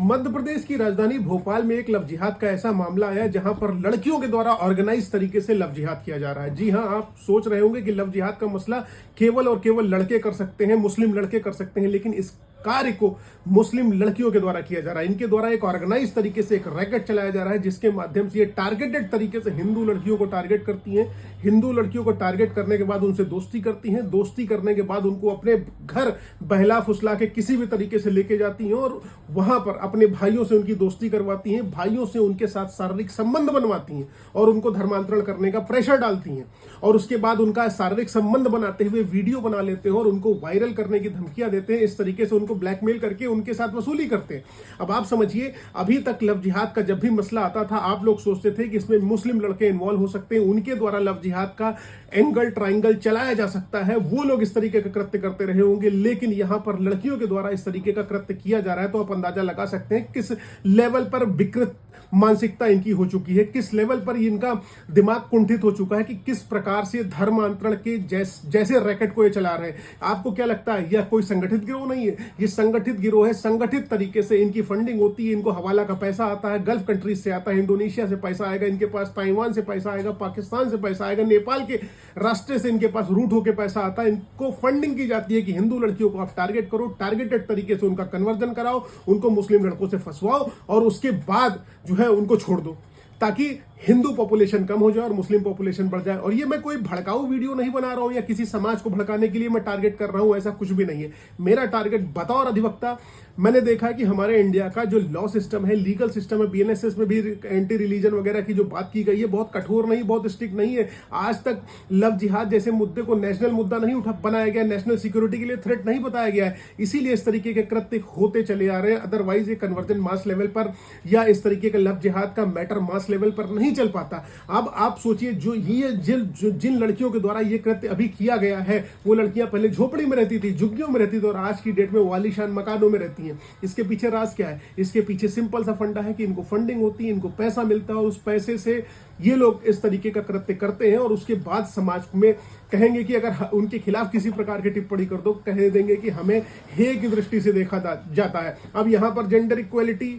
मध्य प्रदेश की राजधानी भोपाल में एक लव जिहाद का ऐसा मामला आया जहां पर लड़कियों के द्वारा ऑर्गेनाइज तरीके से लव जिहाद किया जा रहा है। जी हां, आप सोच रहे होंगे कि लव जिहाद का मसला केवल और केवल लड़के कर सकते हैं, मुस्लिम लड़के कर सकते हैं, लेकिन इस कार्य को मुस्लिम लड़कियों के द्वारा किया जा रहा है। इनके द्वारा एक ऑर्गेनाइज तरीके से एक रैकेट चलाया जा रहा है, जिसके माध्यम से ये टारगेटेड तरीके से हिंदू लड़कियों को टारगेट करती हैं। हिंदू लड़कियों को टारगेट करने के बाद उनसे दोस्ती करती हैं, दोस्ती करने के बाद उनको अपने घर बहला फुसला के किसी भी तरीके से लेके जाती हैं और वहां पर अपने भाइयों से उनकी दोस्ती करवाती हैं, भाइयों से उनके साथ शारीरिक संबंध बनवाती हैं और उनको धर्मांतरण करने का प्रेशर डालती हैं और उसके बाद उनका शारीरिक संबंध बनाते हुए वीडियो बना लेते हैं और उनको वायरल करने की धमकियां देते हैं। इस तरीके से उनको ब्लैकमेल करके उनके साथ वसूली करते हैं। अब आप समझिए, अभी तक लव जिहाद का जब भी मसला आता था, आप लोग सोचते थे कि इसमें मुस्लिम लड़के इन्वॉल्व हो सकते हैं, उनके द्वारा लव जिहाद का एंगल ट्राइंगल चलाया जा सकता है, वो लोग इस तरीके का कृत्य करते रहे होंगे। लेकिन यहां पर लड़कियों के द्वारा इस तरीके का कृत्य किया जा रहा है, तो आप अंदाजा लगा सकते हैं किस लेवल पर विकृत मानसिकता इनकी हो चुकी है, किस लेवल पर इनका दिमाग कुंठित हो चुका है कि किस प्रकार से धर्मांतरण के जैसे रैकेट को ये चला रहे हैं। आपको क्या लगता है, यह कोई संगठित गिरोह नहीं है? ये संगठित गिरोह है। संगठित तरीके से इनकी फंडिंग होती है, इनको हवाला का पैसा आता है, गल्फ कंट्रीज से आता है, इंडोनेशिया से पैसा आएगा इनके पास, ताइवान से पैसा आएगा, पाकिस्तान से पैसा आएगा, नेपाल के रास्ते से इनके पास रूट होकर पैसा आता है। इनको फंडिंग की जाती है कि हिंदू लड़कियों को आप टारगेट करो, टारगेटेड तरीके से उनका कन्वर्जन कराओ, उनको मुस्लिम लड़कों से फंसवाओ और उसके बाद जो है उनको छोड़ दो, ताकि हिंदू पॉपुलेशन कम हो जाए और मुस्लिम पॉपुलेशन बढ़ जाए। और ये मैं कोई भड़काऊ वीडियो नहीं बना रहा हूं या किसी समाज को भड़काने के लिए मैं टारगेट कर रहा हूं, ऐसा कुछ भी नहीं है। मेरा टारगेट बतौर अधिवक्ता, मैंने देखा है कि हमारे इंडिया का जो लॉ सिस्टम है, लीगल सिस्टम है, बीएनएसएस में भी एंटी रिलीजन वगैरह की जो बात की गई है, बहुत कठोर नहीं, बहुत स्ट्रिक्ट नहीं है। आज तक लव जिहाद जैसे मुद्दे को नेशनल मुद्दा नहीं बनाया गया, नेशनल सिक्योरिटी के लिए थ्रेट नहीं बताया गया है, इसीलिए इस तरीके के कृत्य होते चले आ रहे हैं। अदरवाइज ये कन्वर्जन मास लेवल पर या इस तरीके का लव जिहाद का मैटर मास लेवल पर नहीं चल पाता। अब आप सोचिए, जिन लड़कियों के द्वारा ये कृत्य अभी किया गया है, वो लड़कियां पहले झोपड़ी में रहती थी, झुग्गियों में रहती थी और आज की डेट में वो आलीशान मकानों में रहती हैं। इसके पीछे राज क्या है? इसके पीछे सिंपल सा फंडा है कि इनको फंडिंग होती है, इनको पैसा मिलता है और उस पैसे से ये लोग इस तरीके का कृत्य करते हैं और उसके बाद समाज में कहेंगे कि अगर उनके खिलाफ किसी प्रकार की टिप्पणी कर दो, कह देंगे कि हमें हे की दृष्टि से देखा जाता है। अब यहां पर जेंडर इक्वलिटी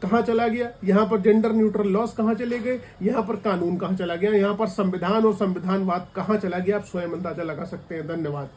कहां चला गया, यहां पर जेंडर न्यूट्रल लॉस कहां चले गए, यहां पर कानून कहां चला गया, यहां पर संविधान और संविधानवाद कहां चला गया, आप स्वयं अंदाजा लगा सकते हैं। धन्यवाद।